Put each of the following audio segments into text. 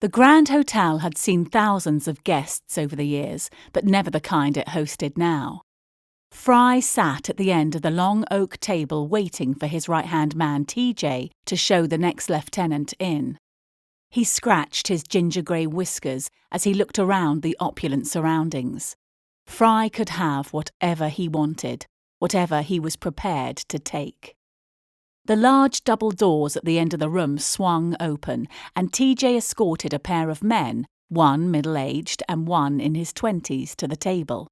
The Grand Hotel had seen thousands of guests over the years, but never the kind it hosted now. Fry sat at the end of the long oak table waiting for his right-hand man TJ to show the next lieutenant in. He scratched his ginger-grey whiskers as he looked around the opulent surroundings. Fry could have whatever he wanted, whatever he was prepared to take. The large double doors at the end of the room swung open, and TJ escorted a pair of men, one middle-aged and one in his 20s, to the table.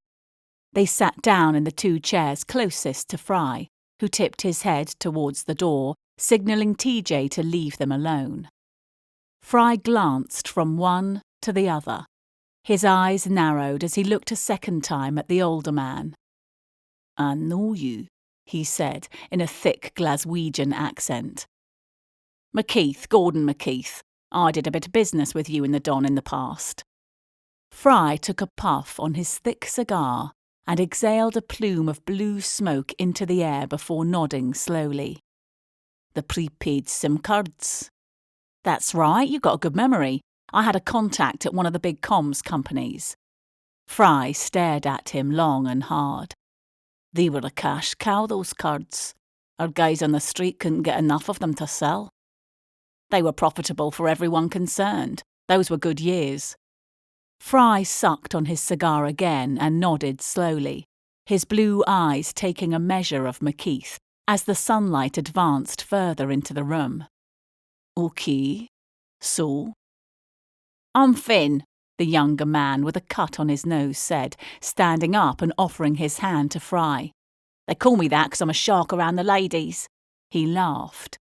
They sat down in the two chairs closest to Fry, who tipped his head towards the door, signalling TJ to leave them alone. Fry glanced from one to the other. His eyes narrowed as he looked a second time at the older man. "I know you," he said in a thick Glaswegian accent. "McKeith, Gordon McKeith. I did a bit of business with you in the Don in the past." Fry took a puff on his thick cigar and exhaled a plume of blue smoke into the air before nodding slowly. "The prepaid SIM cards." "That's right, you've got a good memory. I had a contact at one of the big comms companies." Fry stared at him long and hard. "They were a cash cow, those cards. Our guys on the street couldn't get enough of them to sell." "They were profitable for everyone concerned. Those were good years." Fry sucked on his cigar again and nodded slowly, his blue eyes taking a measure of McKeith as the sunlight advanced further into the room. "Okay, so?" "I'm Finn," the younger man with a cut on his nose said, standing up and offering his hand to Fry. "They call me that 'cause I'm a shark around the ladies." He laughed.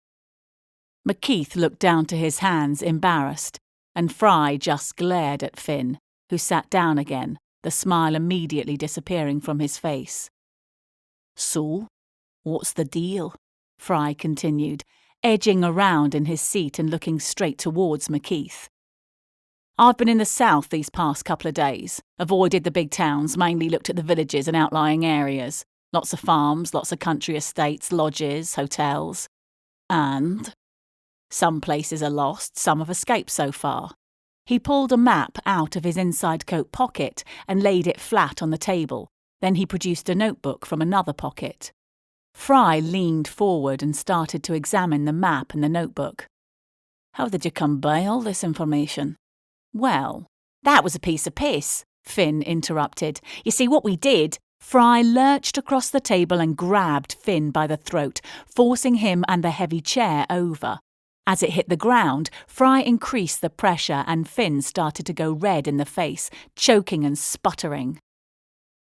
McKeith looked down to his hands, embarrassed, and Fry just glared at Finn, who sat down again, the smile immediately disappearing from his face. "So, what's the deal?" Fry continued, edging around in his seat and looking straight towards McKeith. "I've been in the south these past couple of days, avoided the big towns, mainly looked at the villages and outlying areas. Lots of farms, lots of country estates, lodges, hotels. And some places are lost, some have escaped so far." He pulled a map out of his inside coat pocket and laid it flat on the table. Then he produced a notebook from another pocket. Fry leaned forward and started to examine the map and the notebook. "How did you come by all this information?" "Well, that was a piece of piss," Finn interrupted. "You see, what we did..." Fry lurched across the table and grabbed Finn by the throat, forcing him and the heavy chair over. As it hit the ground, Fry increased the pressure and Finn started to go red in the face, choking and sputtering.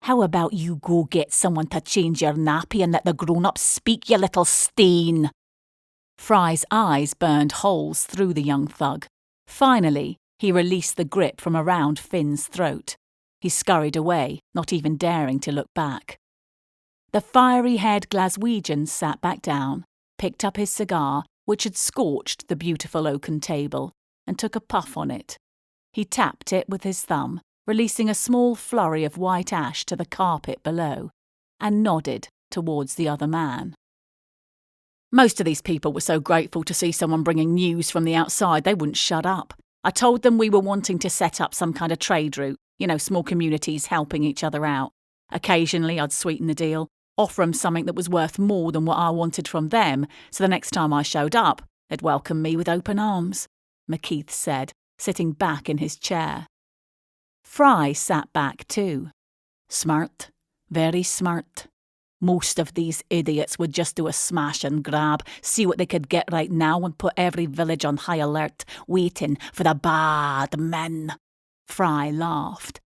"How about you go get someone to change your nappy and let the grown-ups speak, you little stain?" Fry's eyes burned holes through the young thug. Finally, he released the grip from around Finn's throat. He scurried away, not even daring to look back. The fiery-haired Glaswegian sat back down, picked up his cigar, which had scorched the beautiful oaken table, and took a puff on it. He tapped it with his thumb, releasing a small flurry of white ash to the carpet below, and nodded towards the other man. "Most of these people were so grateful to see someone bringing news from the outside they wouldn't shut up. I told them we were wanting to set up some kind of trade route, small communities helping each other out. Occasionally I'd sweeten the deal, offer them something that was worth more than what I wanted from them, so the next time I showed up, they'd welcome me with open arms," McKeith said, sitting back in his chair. Fry sat back too. "Smart, very smart. Most of these idiots would just do a smash and grab, see what they could get right now and put every village on high alert, waiting for the bad men." Fry laughed.